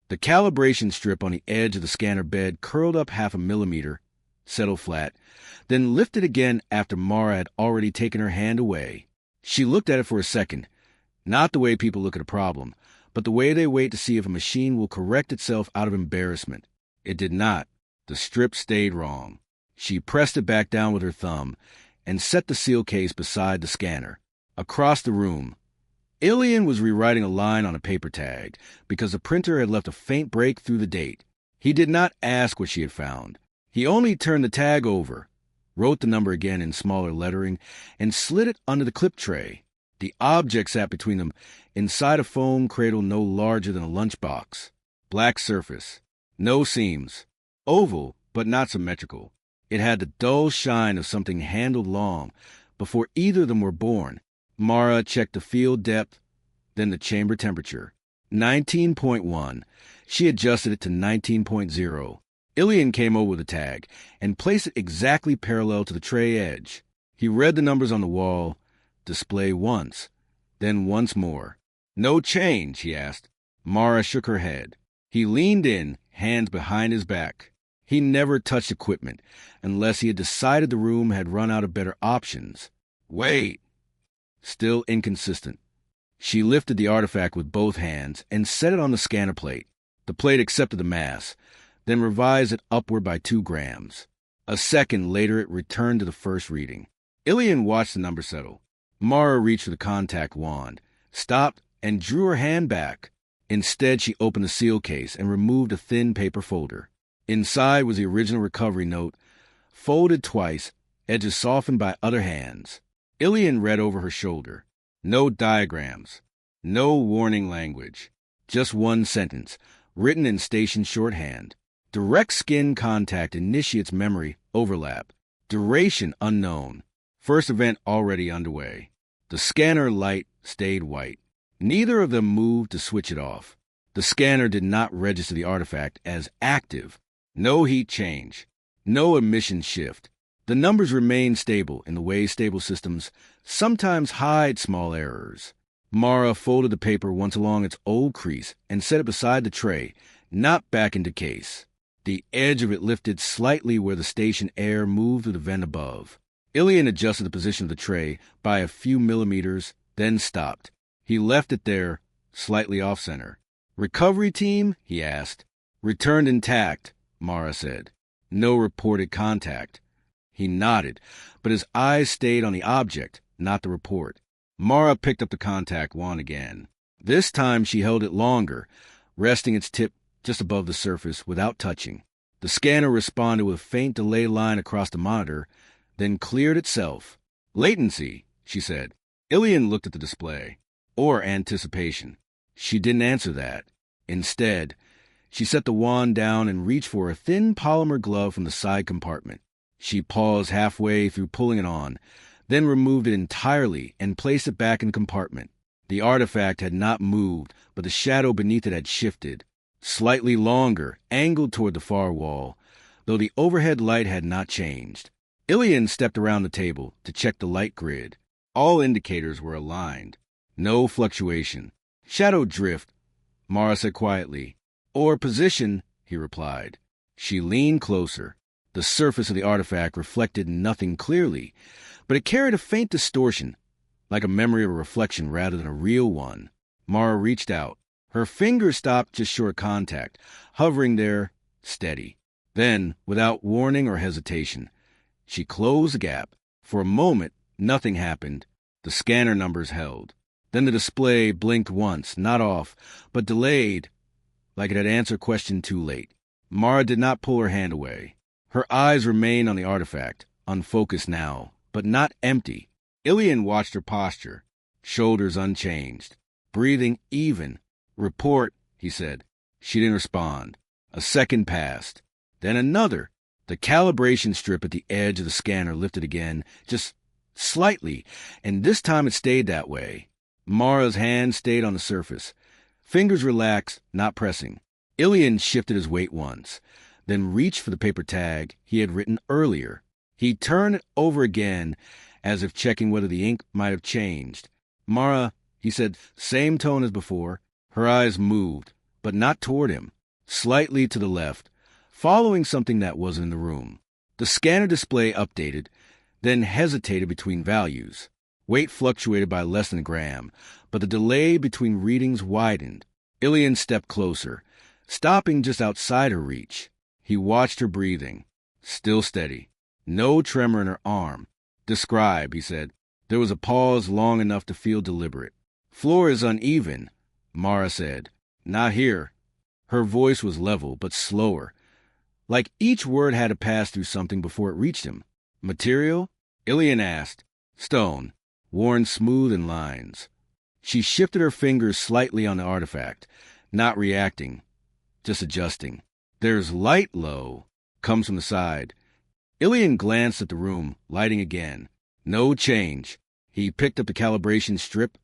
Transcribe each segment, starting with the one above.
The calibration strip on the edge of the scanner bed curled up 0.5 millimeter, settled flat, then lifted again after Mara had already taken her hand away. She looked at it for a second, not the way people look at a problem, but the way they wait to see if a machine will correct itself out of embarrassment. It did not. The strip stayed wrong. She pressed it back down with her thumb and set the seal case beside the scanner. Across the room, Ilian was rewriting a line on a paper tag because the printer had left a faint break through the date. He did not ask what she had found. He only turned the tag over, wrote the number again in smaller lettering, and slid it under the clip tray. The object sat between them inside a foam cradle no larger than a lunchbox. Black surface. No seams. Oval, but not symmetrical. It had the dull shine of something handled long before either of them were born. Mara checked the field depth, then the chamber temperature. 19.1. She adjusted it to 19.0. Ilian came over with the tag and placed it exactly parallel to the tray edge. He read the numbers on the wall, display once, then once more. No change, he asked. Mara shook her head. He leaned in, hands behind his back. He never touched equipment unless he had decided the room had run out of better options. Wait. Still inconsistent. She lifted the artifact with both hands and set it on the scanner plate. The plate accepted the mass, then revised it upward by 2 grams. A second later it returned to the first reading. Ilian watched the number settle. Mara reached for the contact wand, stopped, and drew her hand back. Instead, she opened the seal case and removed a thin paper folder. Inside was the original recovery note, folded twice, edges softened by other hands. Ilian read over her shoulder. No diagrams. No warning language. Just one sentence, written in station shorthand. Direct skin contact initiates memory overlap. Duration unknown. First event already underway. The scanner light stayed white. Neither of them moved to switch it off. The scanner did not register the artifact as active. No heat change. No emission shift. The numbers remained stable in the way stable systems sometimes hide small errors. Mara folded the paper once along its old crease and set it beside the tray, not back into case. The edge of it lifted slightly where the station air moved through the vent above. Ilian adjusted the position of the tray by a few millimeters, then stopped. He left it there, slightly off-center. Recovery team? He asked. Returned intact, Mara said. No reported contact. He nodded, but his eyes stayed on the object, not the report. Mara picked up the contact wand again. This time she held it longer, resting its tip just above the surface without touching. The scanner responded with a faint delay line across the monitor, then cleared itself. Latency, she said. Ilian looked at the display. Or anticipation. She didn't answer that. Instead, she set the wand down and reached for a thin polymer glove from the side compartment. She paused halfway through pulling it on, then removed it entirely and placed it back in the compartment. The artifact had not moved, but the shadow beneath it had shifted, slightly longer, angled toward the far wall, though the overhead light had not changed. Ilian stepped around the table to check the light grid. All indicators were aligned. No fluctuation. Shadow drift, Mara said quietly. Or position, he replied. She leaned closer. The surface of the artifact reflected nothing clearly, but it carried a faint distortion, like a memory of a reflection rather than a real one. Mara reached out. Her fingers stopped just short of contact, hovering there, steady. Then, without warning or hesitation, she closed the gap. For a moment, nothing happened. The scanner numbers held. Then the display blinked once, not off, but delayed, like it had answered question too late. Mara did not pull her hand away. Her eyes remained on the artifact, unfocused now, but not empty. Ilian watched her posture, shoulders unchanged, breathing even. Report, he said. She didn't respond. A second passed. Then another. The calibration strip at the edge of the scanner lifted again, just slightly, and this time it stayed that way. Mara's hand stayed on the surface. Fingers relaxed, not pressing. Ilian shifted his weight once, then reached for the paper tag he had written earlier. He turned it over again, as if checking whether the ink might have changed. Mara, he said, same tone as before. Her eyes moved, but not toward him. slightly to the left, following something that wasn't in the room. The scanner display updated, then hesitated between values. Weight fluctuated by less than a gram, but the delay between readings widened. Ilian stepped closer, stopping just outside her reach. He watched her breathing. Still steady. No tremor in her arm. "Describe," he said. There was a pause long enough to feel deliberate. "Floor is uneven," Mara said. "Not here." Her voice was level, but slower, like each word had to pass through something before it reached him. "Material?" Ilian asked. "Stone, worn smooth in lines." She shifted her fingers slightly on the artifact, not reacting, just adjusting. "There's light low," comes from the side. Ilian glanced at the room, lighting again. No change. He picked up the calibration strip,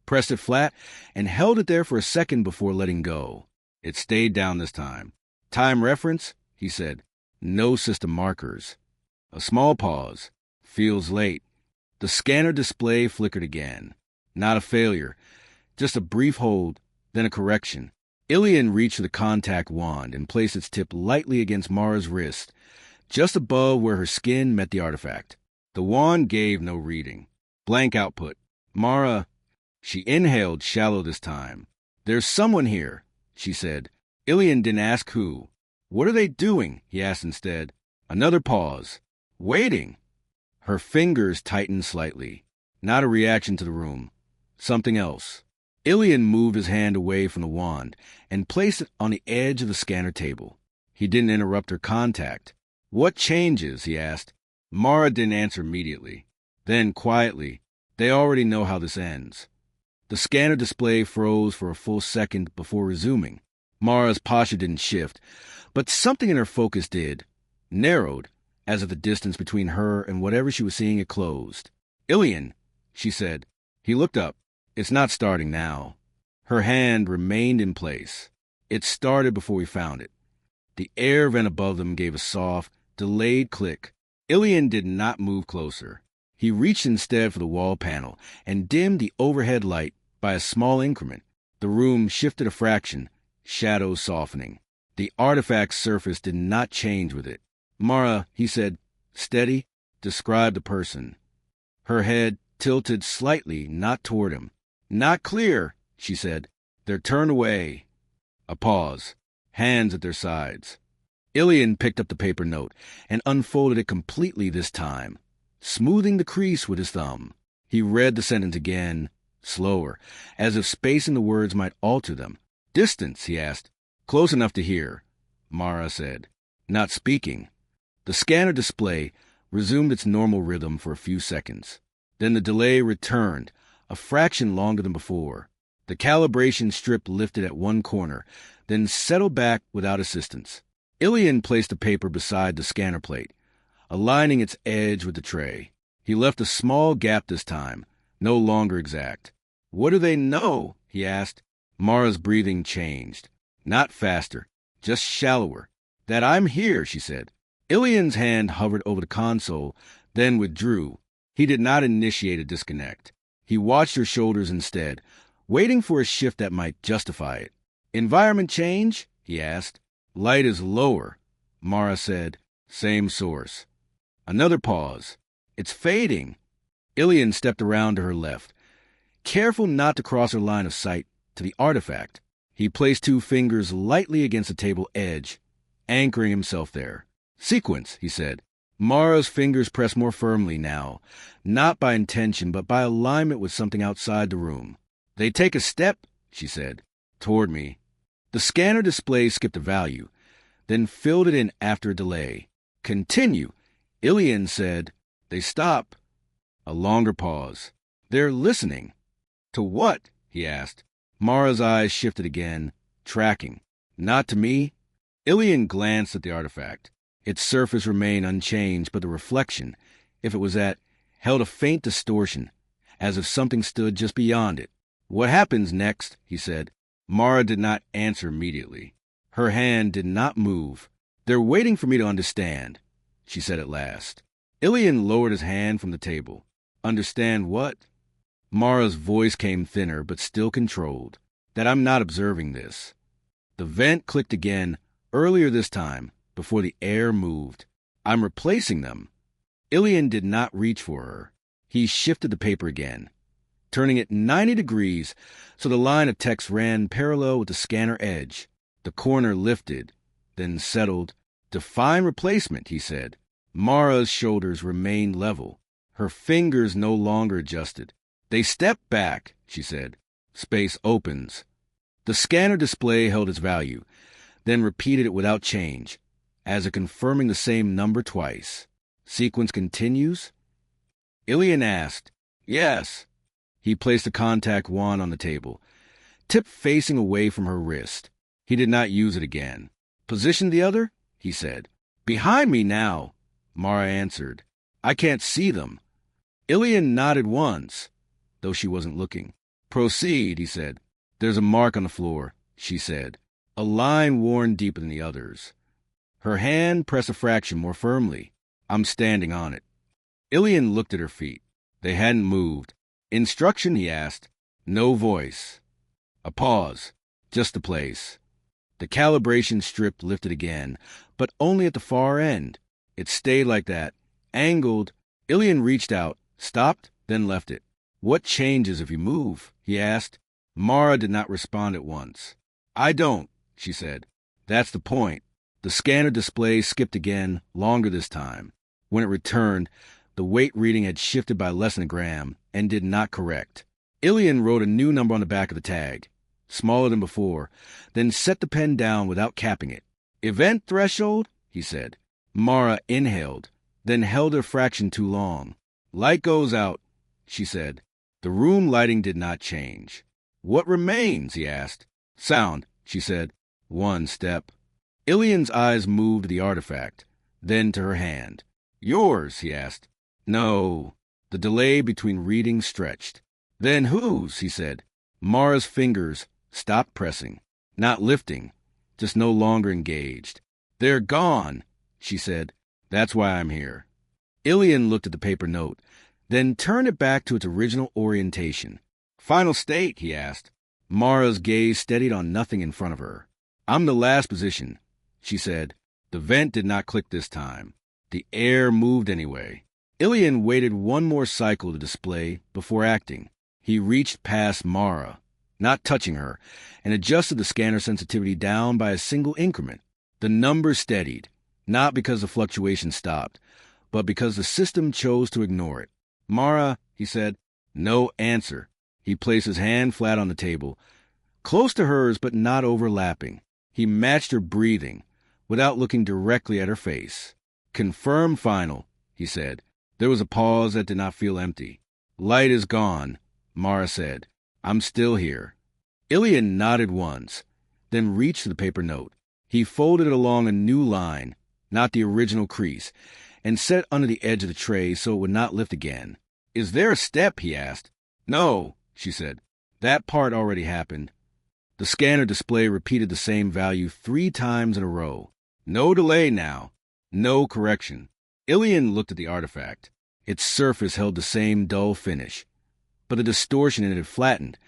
pressed it flat, and held it there for a second before letting go. It stayed down this time. "Time reference?" he said. "No system markers." A small pause. "Feels late." The scanner display flickered again. Not a failure, just a brief hold, then a correction. Ilian reached for the contact wand and placed its tip lightly against Mara's wrist, just above where her skin met the artifact. The wand gave no reading. Blank output. Mara... She inhaled shallow this time. "There's someone here," she said. Ilian didn't ask who. "What are they doing?" he asked instead. Another pause. "Waiting." Her fingers tightened slightly. Not a reaction to the room. Something else. Ilian moved his hand away from the wand and placed it on the edge of the scanner table. He didn't interrupt her contact. "What changes?" he asked. Mara didn't answer immediately. Then, quietly, "They already know how this ends." The scanner display froze for a full second before resuming. Mara's posture didn't shift, but something in her focus did. Narrowed, as if the distance between her and whatever she was seeing had closed. "Ilian," she said. He looked up. "It's not starting now." Her hand remained in place. "It started before we found it." The air vent above them gave a soft, delayed click. Ilian did not move closer. He reached instead for the wall panel and dimmed the overhead light by a small increment. The room shifted a fraction, shadows softening. The artifact's surface did not change with it. "Mara," he said, "steady. Describe the person." Her head tilted slightly, not toward him. "Not clear," she said. "They're turned away." A pause. Hands at their sides. Ilian picked up the paper note and unfolded it completely this time, smoothing the crease with his thumb. He read the sentence again, slower, as if spacing the words might alter them. "Distance?" he asked. "Close enough to hear," Mara said. "Not speaking." The scanner display resumed its normal rhythm for a few seconds. Then the delay returned, a fraction longer than before. The calibration strip lifted at one corner, then settled back without assistance. Ilian placed the paper beside the scanner plate, aligning its edge with the tray. He left a small gap this time, no longer exact. "What do they know?" he asked. Mara's breathing changed. Not faster, just shallower. "That I'm here," she said. Ilian's hand hovered over the console, then withdrew. He did not initiate a disconnect. He watched her shoulders instead, waiting for a shift that might justify it. "Environment change?" he asked. "Light is lower," Mara said. "Same source." Another pause. "It's fading." Ilian stepped around to her left, careful not to cross her line of sight to the artifact. He placed two fingers lightly against the table edge, anchoring himself there. "Sequence," he said. Mara's fingers pressed more firmly now, not by intention but by alignment with something outside the room. "They take a step," she said, "toward me." The scanner display skipped a value, then filled it in after a delay. "Continue," Ilian said. "They stop." A longer pause. "They're listening." "To what?" he asked. Mara's eyes shifted again, tracking. "Not to me." Ilian glanced at the artifact. Its surface remained unchanged, but the reflection, if it was that, held a faint distortion, as if something stood just beyond it. "What happens next?" he said. Mara did not answer immediately. Her hand did not move. "They're waiting for me to understand," she said at last. Ilian lowered his hand from the table. "Understand what?" Mara's voice came thinner, but still controlled. "That I'm not observing this." The vent clicked again, earlier this time, before the air moved. I'm replacing them. Ilian did not reach for her. He shifted the paper again, turning it 90 degrees so the line of text ran parallel with the scanner edge. The corner lifted, then settled. Define replacement, he said. Mara's shoulders remained level. Her fingers no longer adjusted. They stepped back, she said. Space opens. The scanner display held its value, then repeated it without change, as if confirming the same number twice. Sequence continues? Ilian asked. Yes. He placed the contact wand on the table, tip facing away from her wrist. He did not use it again. Position the other? He said. Behind me now, Mara answered. I can't see them. Ilian nodded once, though she wasn't looking. Proceed, he said. There's a mark on the floor, she said, a line worn deeper than the others. Her hand pressed a fraction more firmly. I'm standing on it. Ilian looked at her feet. They hadn't moved. Instruction, he asked. No voice. A pause. Just the place. The calibration strip lifted again, but only at the far end. It stayed like that, angled. Ilian reached out, stopped, then left it. What changes if you move? He asked. Mara did not respond at once. I don't, she said. That's the point. The scanner display skipped again, longer this time. When it returned, the weight reading had shifted by less than a gram and did not correct. Ilian wrote a new number on the back of the tag, smaller than before, then set the pen down without capping it. Event threshold, he said. Mara inhaled, then held her fraction too long. Light goes out, she said. The room lighting did not change. What remains? He asked. Sound, she said. One step. Ilian's eyes moved to the artifact, then to her hand. Yours, he asked. No. The delay between readings stretched. Then whose? He said. Mara's fingers stopped pressing, not lifting, just no longer engaged. They're gone, she said. That's why I'm here. Ilian looked at the paper note, then turned it back to its original orientation. Final state, he asked. Mara's gaze steadied on nothing in front of her. I'm the last position, she said. The vent did not click this time. The air moved anyway. Ilian waited one more cycle to display before acting. He reached past Mara, not touching her, and adjusted the scanner sensitivity down by a single increment. The number steadied, not because the fluctuation stopped, but because the system chose to ignore it. Mara, he said. No answer. He placed his hand flat on the table, close to hers but not overlapping. He matched her breathing, without looking directly at her face. Confirm final, he said. There was a pause that did not feel empty. Light is gone, Mara said. I'm still here. Ilian nodded once, then reached for the paper note. He folded it along a new line, not the original crease, and set it under the edge of the tray so it would not lift again. Is there a step? He asked. No, she said. That part already happened. The scanner display repeated the same value 3 times in a row. No delay now. No correction. Ilian looked at the artifact. Its surface held the same dull finish, but the distortion in it had flattened,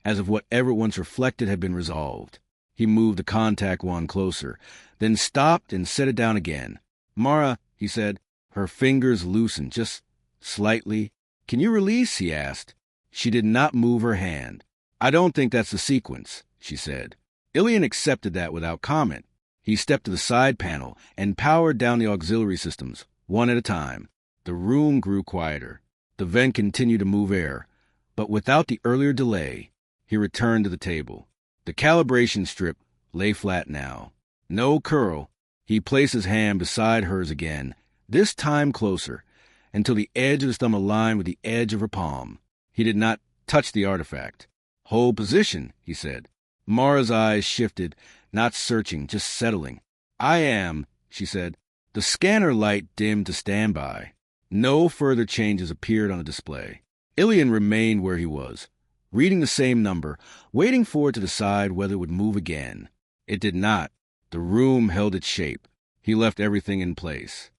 as if whatever once reflected had been resolved. He moved the contact wand closer, then stopped and set it down again. Mara, he said. Her fingers loosened, just slightly. Can you release? He asked. She did not move her hand. I don't think that's the sequence, she said. Ilian accepted that without comment. He stepped to the side panel and powered down the auxiliary systems, one at a time. The room grew quieter. The vent continued to move air, but without the earlier delay. He returned to the table. The calibration strip lay flat now. No curl. He placed his hand beside hers again, this time closer, until the edge of his thumb aligned with the edge of her palm. He did not touch the artifact. Hold position, he said. Mara's eyes shifted, not searching, just settling. I am, she said. The scanner light dimmed to standby. No further changes appeared on the display. Ilian remained where he was, reading the same number, waiting for it to decide whether it would move again. It did not. The room held its shape. He left everything in place.